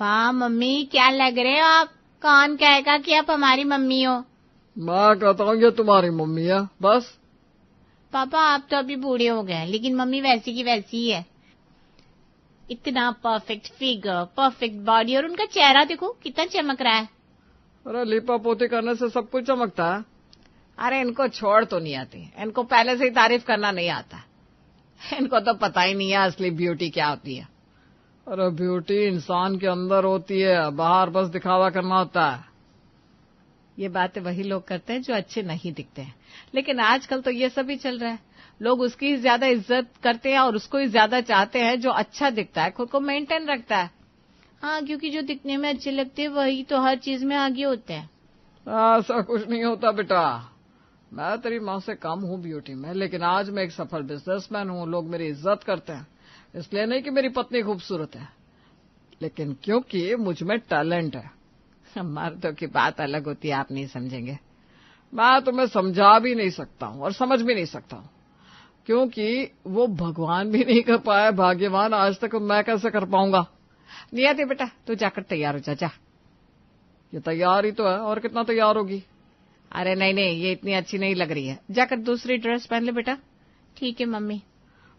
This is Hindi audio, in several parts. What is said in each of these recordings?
वाह मम्मी, क्या लग रहे हो आप। कौन कहेगा कि आप हमारी मम्मी हो। मैं कहता हूँ ये तुम्हारी मम्मी है बस। पापा आप तो अभी बूढ़े हो गए, लेकिन मम्मी वैसी की वैसी ही है। इतना परफेक्ट फिगर, परफेक्ट बॉडी, और उनका चेहरा देखो कितना चमक रहा है। अरे लिपा पोती करने से सब कुछ चमकता है। अरे इनको छोड़ तो नहीं आती, इनको पहले से ही तारीफ करना नहीं आता। इनको तो पता ही नहीं है असली ब्यूटी क्या होती है। अरे ब्यूटी इंसान के अंदर होती है, बाहर बस दिखावा करना होता है। ये बातें वही लोग करते हैं जो अच्छे नहीं दिखते हैं, लेकिन आजकल तो ये सब ही चल रहा है। लोग उसकी ज्यादा इज्जत करते हैं और उसको ही ज्यादा चाहते हैं जो अच्छा दिखता है, खुद को मेंटेन रखता है। हाँ, क्योंकि जो दिखने में अच्छे लगते हैं वही तो हर चीज में आगे होते हैं। ऐसा कुछ नहीं होता बेटा। मैं तेरी माँ से कम हूँ ब्यूटी में, लेकिन आज मैं एक सफल बिजनेसमैन हूँ। लोग मेरी इज्जत करते हैं, इसलिए नहीं कि मेरी पत्नी खूबसूरत है, लेकिन क्योंकि मुझ में टैलेंट है। मर्दों की बात अलग होती है, आप नहीं समझेंगे। मैं तुम्हें समझा भी नहीं सकता हूँ और समझ भी नहीं सकता हूँ, क्योंकि वो भगवान भी नहीं कर पाया भाग्यवान आज तक, मैं कैसे कर पाऊंगा। नियति बेटा तू जाकर तैयार हो जा। ये तैयार ही तो है, और कितना तैयार होगी। अरे नहीं नहीं, ये इतनी अच्छी नहीं लग रही है, जाकर दूसरी ड्रेस पहन ले बेटा। ठीक है मम्मी।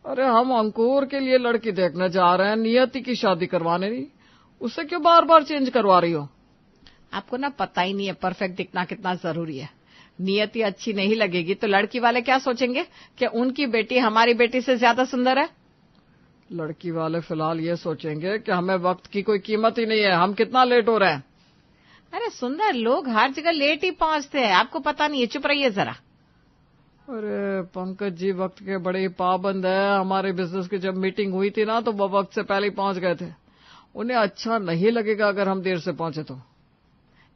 अरे हम अंकुर के लिए लड़की देखने जा रहे हैं, नियति की शादी करवाने नहीं। उसे क्यों बार बार चेंज करवा रही हो। आपको ना पता ही नहीं है परफेक्ट दिखना कितना जरूरी है। नियति अच्छी नहीं लगेगी तो लड़की वाले क्या सोचेंगे कि उनकी बेटी हमारी बेटी से ज्यादा सुंदर है। लड़की वाले फिलहाल ये सोचेंगे कि हमें वक्त की कोई कीमत ही नहीं है, हम कितना लेट हो रहे हैं। अरे सुंदर लोग हर जगह लेट ही पहुंचते हैं, आपको पता नहीं है, चुप रहिए जरा। अरे पंकज जी वक्त के बड़े ही पाबंद है। हमारे बिजनेस की जब मीटिंग हुई थी ना, तो वो वक्त से पहले ही पहुंच गए थे। उन्हें अच्छा नहीं लगेगा अगर हम देर से पहुंचे तो।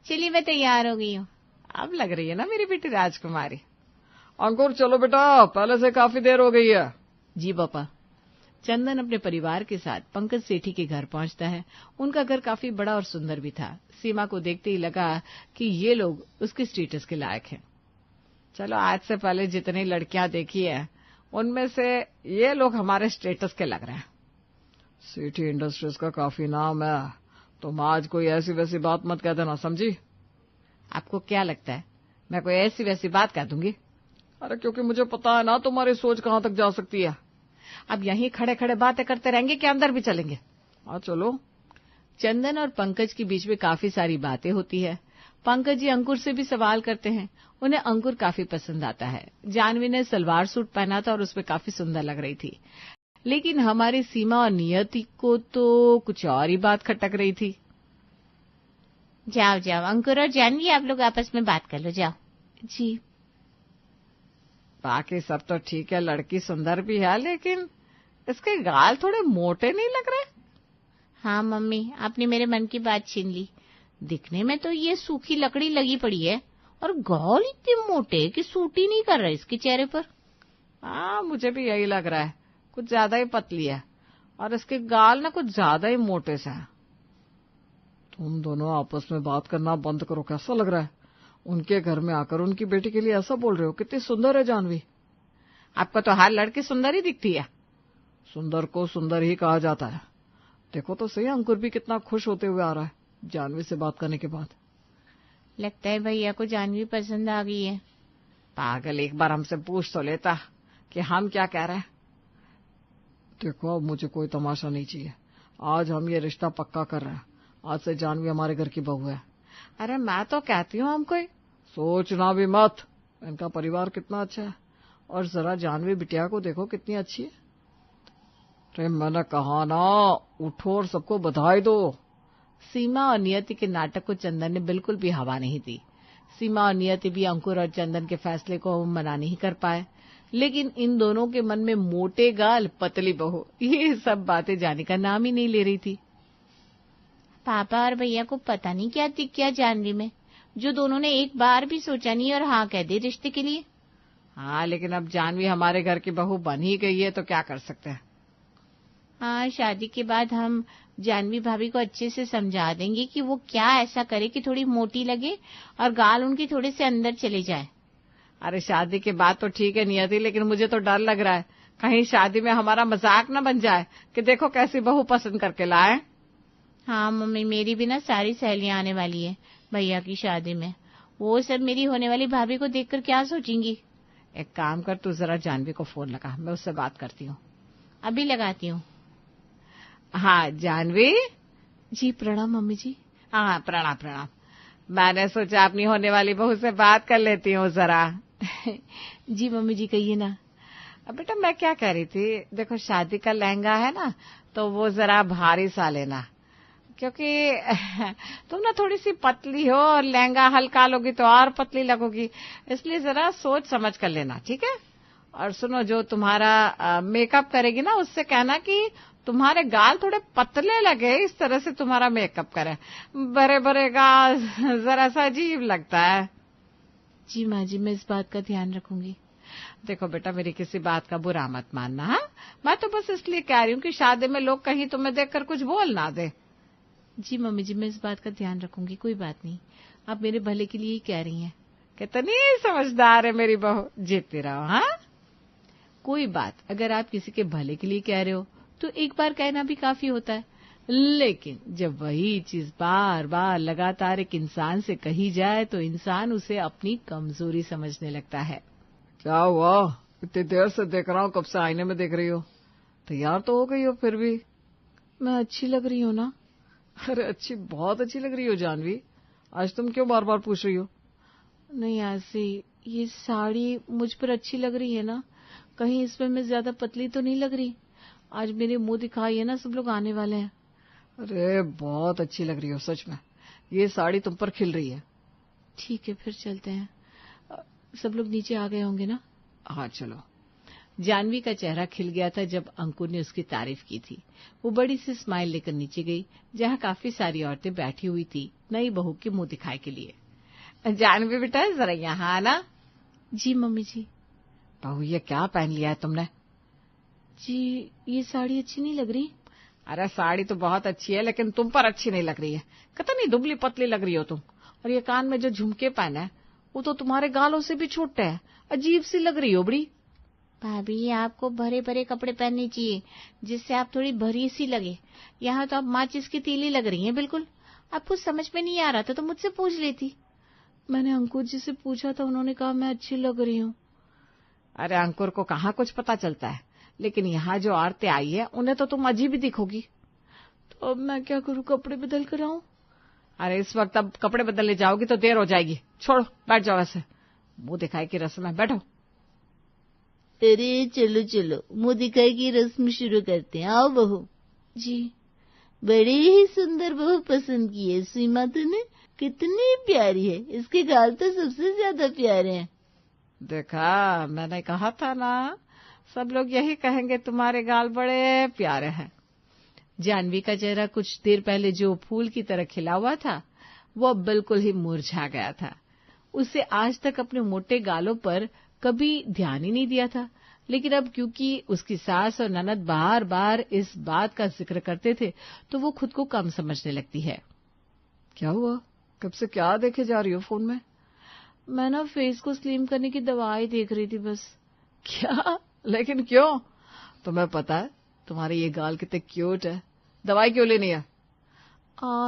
चलिए मैं तैयार हो गई हूँ। अब लग रही है ना मेरी बेटी राजकुमारी। अंकुर चलो बेटा, पहले से काफी देर हो गई है। जी पापा। चंदन अपने परिवार के साथ पंकज सेठी के घर पहुंचता है। उनका घर काफी बड़ा और सुंदर भी था। सीमा को देखते ही लगा कि ये लोग उसके स्टेटस के लायक हैं। चलो आज से पहले जितनी लड़कियां देखी है उनमें से ये लोग हमारे स्टेटस के लग रहे हैं। सेठी इंडस्ट्रीज का काफी नाम है, तुम आज कोई ऐसी वैसी बात मत कह देना, समझी। आपको क्या लगता है मैं कोई ऐसी वैसी बात कह दूंगी। अरे क्योंकि मुझे पता है ना तुम्हारी सोच कहाँ तक जा सकती है। अब यहीं खड़े खड़े बातें करते रहेंगे कि अंदर भी चलेंगे। हाँ चलो। चंदन और पंकज के बीच में काफी सारी बातें होती है। पंकज जी अंकुर से भी सवाल करते हैं। उन्हें अंकुर काफी पसंद आता है। जानवी ने सलवार सूट पहना था और उसमें काफी सुंदर लग रही थी, लेकिन हमारी सीमा और नियति को तो कुछ और ही बात खटक रही थी। जाओ जाओ अंकुर और जानवी, आप लोग आपस में बात कर लो, जाओ। जी। बाकी सब तो ठीक है, लड़की सुंदर भी है, लेकिन इसके गाल थोड़े मोटे नहीं लग रहे। हाँ मम्मी, आपने मेरे मन की बात छीन ली। दिखने में तो ये सूखी लकड़ी लगी पड़ी है, और गाल इतने मोटे कि सूट ही नहीं कर रहे इसके चेहरे पर। हाँ मुझे भी यही लग रहा है, कुछ ज्यादा ही पतली है और इसके गाल ना कुछ ज्यादा ही मोटे से हैं। तुम दोनों आपस में बात करना बंद करो, कैसा लग रहा है। उनके घर में आकर उनकी बेटी के लिए ऐसा बोल रहे हो। कितनी सुंदर है जानवी। आपको तो हर लड़की सुंदर ही दिखती है। सुंदर को सुंदर ही कहा जाता है। देखो तो सही, अंकुर भी कितना खुश होते हुए आ रहा है जानवी से बात करने के बाद। लगता है भैया को जानवी पसंद आ गई है। पागल, एक बार हमसे पूछ तो लेता कि हम क्या कह रहे हैं। देखो अब मुझे कोई तमाशा नहीं चाहिए। आज हम ये रिश्ता पक्का कर रहे हैं। आज से जानवी हमारे घर की बहू है। अरे मैं तो कहती हूँ हम कोई सोचना भी मत। इनका परिवार कितना अच्छा है, और जरा जानवी बिटिया को देखो कितनी अच्छी है। अरे मैंने कहा ना, उठो और सबको बधाई दो। सीमा और नियति के नाटक को चंदन ने बिल्कुल भी हवा नहीं दी। सीमा और नियति भी अंकुर और चंदन के फैसले को मना नहीं कर पाए, लेकिन इन दोनों के मन में मोटे गाल पतली बहू ये सब बातें जाने का नाम ही नहीं ले रही थी। पापा और भैया को पता नहीं क्या दिख गया जानवी में, जो दोनों ने एक बार भी सोचा नहीं और हाँ कह दी रिश्ते के लिए। हाँ लेकिन अब जानवी हमारे घर की बहू बन ही गई है तो क्या कर सकते हैं। हाँ, शादी के बाद हम जानवी भाभी को अच्छे से समझा देंगे कि वो क्या ऐसा करे कि थोड़ी मोटी लगे और गाल उनकी थोड़े से अंदर चले जाए। अरे शादी के बाद तो ठीक है नियति, लेकिन मुझे तो डर लग रहा है कहीं शादी में हमारा मजाक न बन जाए कि देखो कैसी बहू पसंद करके लाए। हाँ मम्मी, मेरी भी ना सारी सहेलियां आने वाली है भैया की शादी में। वो सब मेरी होने वाली भाभी को देखकर क्या सोचेंगी। एक काम कर, तू जरा जानवी को फोन लगा, मैं उससे बात करती हूँ। अभी लगाती हूँ। हाँ जानवी। जी प्रणाम मम्मी जी। हाँ प्रणाम प्रणाम। मैंने सोचा अपनी होने वाली बहू से बात कर लेती हूँ जरा। जी मम्मी जी कहिए ना। अब बेटा मैं क्या कह रही थी, देखो शादी का लहंगा है ना, तो वो जरा भारी सा लेना, क्योंकि तुम ना थोड़ी सी पतली हो और लहंगा हल्का लोगी तो और पतली लगोगी, इसलिए जरा सोच समझ कर लेना, ठीक है। और सुनो, जो तुम्हारा मेकअप करेगी ना उससे कहना कि तुम्हारे गाल थोड़े पतले लगे, इस तरह से तुम्हारा मेकअप करे। बड़े बड़े गाल जरा सा अजीब लगता है। जी माँ जी, मैं इस बात का ध्यान रखूंगी। देखो बेटा, मेरी किसी बात का बुरा मत मानना। हाँ, मैं तो बस इसलिए कह रही हूँ कि शादी में लोग कहीं तुम्हें देखकर कुछ बोल ना दे। जी मम्मी जी, मैं इस बात का ध्यान रखूंगी, कोई बात नहीं। आप मेरे भले के लिए ही कह रही हैं। कितनी समझदार है मेरी बहू, जीतती रहो। हाँ, कोई बात, अगर आप किसी के भले के लिए कह रहे हो तो एक बार कहना भी काफी होता है, लेकिन जब वही चीज बार बार लगातार एक इंसान से कही जाए तो इंसान उसे अपनी कमजोरी समझने लगता है। क्या हुआ, इतनी देर से देख रहा हूँ, कब से आईने में देख रही हो? तैयार तो हो गई हो फिर भी। मैं अच्छी लग रही हूँ ना? अरे अच्छी, बहुत अच्छी लग रही हो जानवी। आज तुम क्यों बार बार पूछ रही हो? नहीं ऐसे, ये साड़ी मुझ पर अच्छी लग रही है ना, कहीं इसमें मैं ज्यादा पतली तो नहीं लग रही? आज मेरे मुंह दिखाई है ना, सब लोग आने वाले हैं। अरे बहुत अच्छी लग रही हो सच में, ये साड़ी तुम पर खिल रही है। ठीक है फिर चलते हैं, सब लोग नीचे आ गए होंगे ना? हाँ चलो। जानवी का चेहरा खिल गया था जब अंकुर ने उसकी तारीफ की थी। वो बड़ी सी स्माइल लेकर नीचे गई, जहाँ काफी सारी औरतें बैठी हुई थी नई बहू के मुंह दिखाई के लिए। जानवी बेटा जरा यहाँ आना। जी मम्मी जी। बहू ये क्या पहन लिया है तुमने? जी ये साड़ी अच्छी नहीं लग रही? अरे साड़ी तो बहुत अच्छी है, लेकिन तुम पर अच्छी नहीं लग रही है। कितनी दुबली पतली लग रही हो तुम। और ये कान में जो झुमके पहना है वो तो तुम्हारे गालों से भी छोटे हैं, अजीब सी लग रही हो बड़ी। भाभी आपको भरे भरे कपड़े पहनने चाहिए, जिससे आप थोड़ी भरी सी लगे। यहाँ तो आप माचिस की तीली लग रही हैं बिल्कुल। आपको समझ में नहीं आ रहा था तो मुझसे पूछ लेती। मैंने अंकुर जी से पूछा था, उन्होंने कहा मैं अच्छी लग रही हूँ। अरे अंकुर को कहाँ कुछ पता चलता है, लेकिन यहाँ जो औरतें आई है उन्हें तो तुम अजीब ही दिखोगी। तो अब मैं क्या करूँ, कपड़े बदल कर आऊं? अरे इस वक्त अब कपड़े बदलने जाओगी तो देर हो जाएगी। छोड़ो, बैठ जाओ, ऐसे मुंह दिखाई की रस्म है, बैठो। अरे चलो चलो, मुंह दिखाई की रस्म शुरू करते हैं। आओ बहू जी। बड़ी ही सुंदर बहू पसंद की है सीमा तूने, कितनी प्यारी है। इसके गाल तो सबसे ज्यादा प्यारे हैं। देखा, मैंने कहा था ना, सब लोग यही कहेंगे तुम्हारे गाल बड़े प्यारे हैं। जानवी का चेहरा कुछ देर पहले जो फूल की तरह खिला हुआ था वो अब बिल्कुल ही मुरझा गया था। उसे आज तक अपने मोटे गालों पर कभी ध्यान ही नहीं दिया था, लेकिन अब क्योंकि उसकी सास और ननद बार बार इस बात का जिक्र करते थे तो वो खुद को कम समझने लगती है। क्या हुआ, कब से क्या देखे जा रही हो फोन में? मैं ना फेस को स्लिम करने की दवाई देख रही थी बस। क्या? लेकिन क्यों? तुम्हें पता है तुम्हारे ये गाल कितने क्यूट है, दवाई क्यों लेनी है?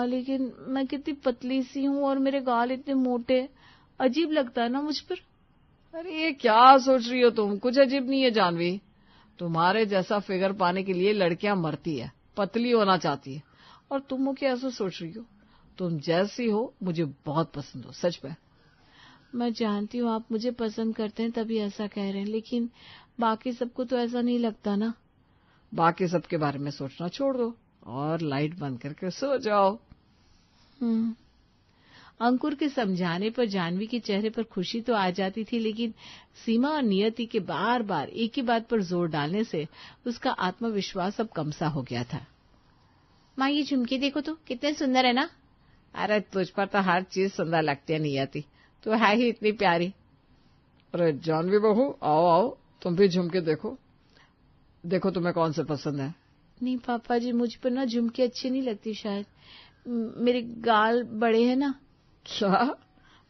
लेकिन मैं कितनी पतली सी हूँ और मेरे गाल इतने मोटे, अजीब लगता है ना मुझ पर। अरे ये क्या सोच रही हो तुम, कुछ अजीब नहीं है जानवी। तुम्हारे जैसा फिगर पाने के लिए लड़कियां मरती है, पतली होना चाहती है, और तुम मुझे ऐसा सोच रही हो? तुम जैसी हो मुझे बहुत पसंद हो, सच में। मैं जानती हूँ आप मुझे पसंद करते हैं तभी ऐसा कह रहे हैं, लेकिन बाकी सबको तो ऐसा नहीं लगता ना। बाकी सबके बारे में सोचना छोड़ दो और लाइट बंद करके सो जाओ। अंकुर के समझाने पर जानवी के चेहरे पर खुशी तो आ जाती थी, लेकिन सीमा और नियति के बार बार एक ही बात पर जोर डालने से उसका आत्मविश्वास अब कम सा हो गया था। माँ ये झुमके देखो तो कितने सुंदर है ना। अरे तुझ पर तो हर चीज सुंदर लगती है नियति, तो है ही इतनी प्यारी। अरे जानवी बहू, आओ आओ, तुम भी झुमके देखो, देखो तुम्हें कौन से पसंद है। नहीं पापा जी, मुझ पर ना झुमके अच्छी नहीं लगती, शायद मेरे गाल बड़े हैं ना। क्या?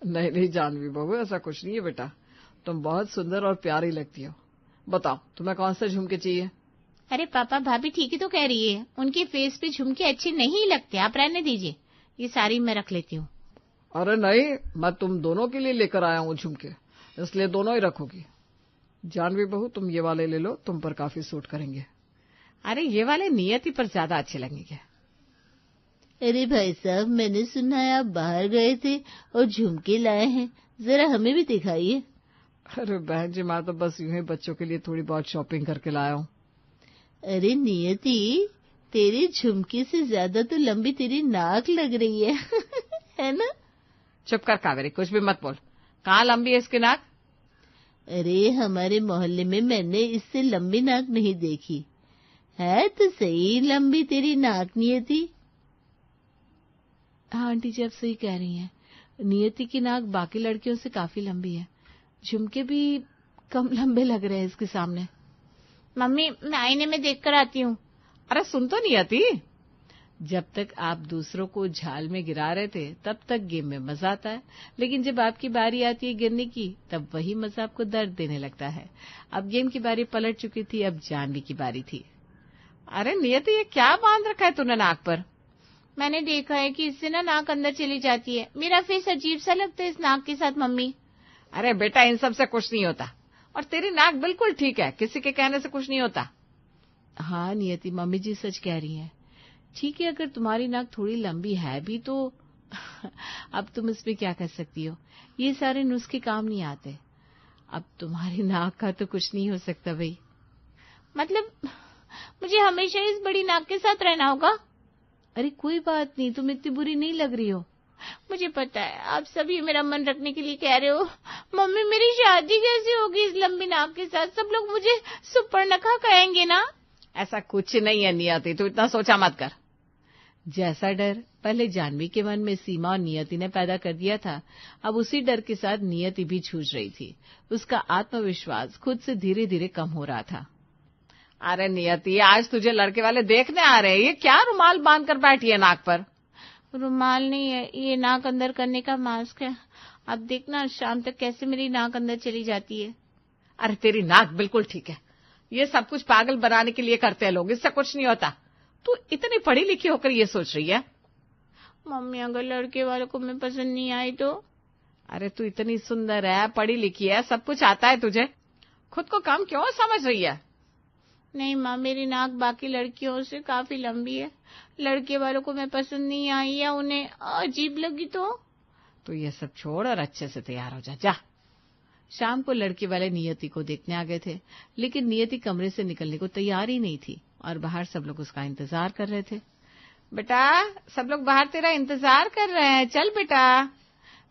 नहीं नहीं जानवी बहू, ऐसा कुछ नहीं है बेटा, तुम बहुत सुंदर और प्यारी लगती हो। बताओ तुम्हें कौन से झुमके चाहिए? अरे पापा भाभी ठीक ही तो कह रही है, उनके फेस पे झुमके अच्छे नहीं लगते, आप रहने दीजिए, ये सारी मैं रख लेती हूँ। अरे नहीं, मैं तुम दोनों के लिए लेकर आया हूँ झुमके, इसलिए दोनों ही रखोगी। जानवी बहू, तुम ये वाले ले लो, तुम पर काफी सूट करेंगे। अरे ये वाले नियति पर ज्यादा अच्छे लगेंगे। अरे भाई साहब, मैंने सुना है आप बाहर गए थे और झुमके लाए हैं, जरा हमें भी दिखाइए। अरे बहन जी, मैं तो बस यूं ही बच्चों के लिए थोड़ी बहुत शॉपिंग करके लाया हूँ। अरे नियति, तेरे झुमके से ज्यादा तो लंबी तेरी नाक लग रही है है ना? चुप कर कावेरी, कुछ भी मत बोल। कहाँ लंबी है इसकी नाक? अरे हमारे मोहल्ले में मैंने इससे लंबी नाक नहीं देखी है, तो सही लंबी तेरी नाक नियति। हाँ आंटी जी, आप सही कह रही हैं, नियति की नाक बाकी लड़कियों से काफी लंबी है, झुमके भी कम लंबे लग रहे हैं इसके सामने। मम्मी, मैं आईने में देख कर आती हूँ। अरे सुन तो नियति, जब तक आप दूसरों को झाल में गिरा रहे थे तब तक गेम में मजा आता है, लेकिन जब आपकी बारी आती है गिरने की तब वही मजा आपको दर्द देने लगता है। अब गेम की बारी पलट चुकी थी, अब जानवी की बारी थी। अरे नियति, ये क्या बांध रखा है तूने नाक पर? मैंने देखा है कि इससे ना नाक अंदर चली जाती है, मेरा फेस अजीब सा लगता है इस नाक के साथ मम्मी। अरे बेटा, इन सब से कुछ नहीं होता, और तेरी नाक बिल्कुल ठीक है, किसी के कहने से कुछ नहीं होता। हाँ नियति, मम्मी जी सच कह रही हैं। ठीक है, अगर तुम्हारी नाक थोड़ी लंबी है भी तो अब तुम इसमें क्या कर सकती हो, ये सारे नुस्खे काम नहीं आते। अब तुम्हारी नाक का तो कुछ नहीं हो सकता भाई। मतलब मुझे हमेशा इस बड़ी नाक के साथ रहना होगा? अरे कोई बात नहीं, तुम इतनी बुरी नहीं लग रही हो। मुझे पता है आप सभी मेरा मन रखने के लिए कह रहे हो। मम्मी, मेरी शादी कैसे होगी इस लंबी नाक के साथ? सब लोग मुझे सुपर्णखा कहेंगे ना? ऐसा कुछ नहीं है नियति, तू इतना सोचा मत कर। जैसा डर पहले जानवी के मन में सीमा और नियति ने पैदा कर दिया था, अब उसी डर के साथ नियति भी जूझ रही थी। उसका आत्मविश्वास खुद से धीरे धीरे कम हो रहा था। अरे नियति, आज तुझे लड़के वाले देखने आ रहे हैं, ये क्या रुमाल बांध कर बैठी है नाक पर? रुमाल नहीं है, ये नाक अंदर करने का मास्क है। अब देखना शाम तक कैसे मेरी नाक अंदर चली जाती है। अरे तेरी नाक बिल्कुल ठीक है, ये सब कुछ पागल बनाने के लिए करते हैं लोग, इससे कुछ नहीं होता। तू इतनी पढ़ी लिखी होकर ये सोच रही है? मम्मी, अगर लड़के वालों को मैं पसंद नहीं आई तो? अरे तू इतनी सुंदर है, पढ़ी लिखी है, सब कुछ आता है तुझे, खुद को कम क्यों समझ रही है? नहीं माँ, मेरी नाक बाकी लड़कियों से काफी लंबी है। लड़के वालों को मैं पसंद नहीं आई या उन्हें अजीब लगी तो ये सब छोड़ और अच्छे से तैयार हो जा। शाम को लड़के वाले नियति को देखने आ गए थे, लेकिन नियति कमरे से निकलने को तैयार ही नहीं थी और बाहर सब लोग उसका इंतजार कर रहे थे। बेटा, सब लोग बाहर तेरा इंतजार कर रहे हैं, चल बेटा।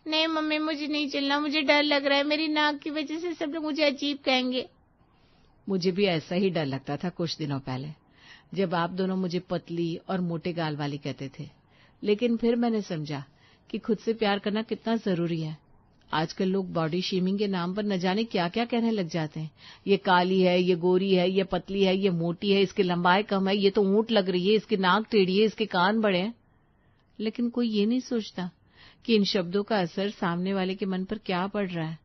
नहीं मम्मी, मुझे नहीं चलना, मुझे डर लग रहा है, मेरी नाक की वजह से सब लोग मुझे अजीब कहेंगे। मुझे भी ऐसा ही डर लगता था कुछ दिनों पहले, जब आप दोनों मुझे पतली और मोटे गाल वाली कहते थे, लेकिन फिर मैंने समझा कि खुद से प्यार करना कितना जरूरी है। आजकल लोग बॉडी शेमिंग के नाम पर न जाने क्या क्या कहने लग जाते हैं। ये काली है, ये गोरी है, ये पतली है, ये मोटी है, इसकी लंबाई कम है, ये तो ऊंट लग रही है, इसकी नाक टेढ़ी है, इसके कान बड़े हैं। लेकिन कोई ये नहीं सोचता कि इन शब्दों का असर सामने वाले के मन पर क्या पड़ रहा है,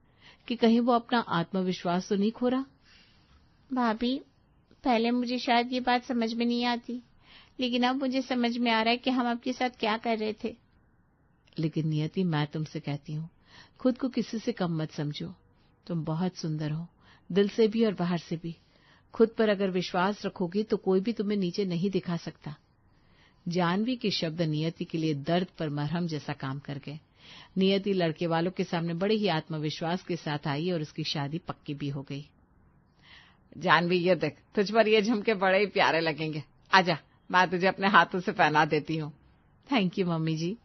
कि कहीं वो अपना आत्मविश्वास तो नहीं खो रहा। भाभी, पहले मुझे शायद ये बात समझ में नहीं आती, लेकिन अब मुझे समझ में आ रहा है कि हम आपके साथ क्या कर रहे थे। लेकिन नियति, मैं तुमसे कहती हूँ, खुद को किसी से कम मत समझो। तुम बहुत सुंदर हो, दिल से भी और बाहर से भी। खुद पर अगर विश्वास रखोगी तो कोई भी तुम्हें नीचे नहीं दिखा सकता। जानवी के शब्द नियति के लिए दर्द पर मरहम जैसा काम कर गए। नियति लड़के वालों के सामने बड़े ही आत्मविश्वास के साथ आई और उसकी शादी पक्की भी हो गई। जानवी, ये देख, तुझ पर ये झुमके बड़े ही प्यारे लगेंगे, आजा, मैं तुझे अपने हाथों से पहना देती हूँ। Thank you mummy ji.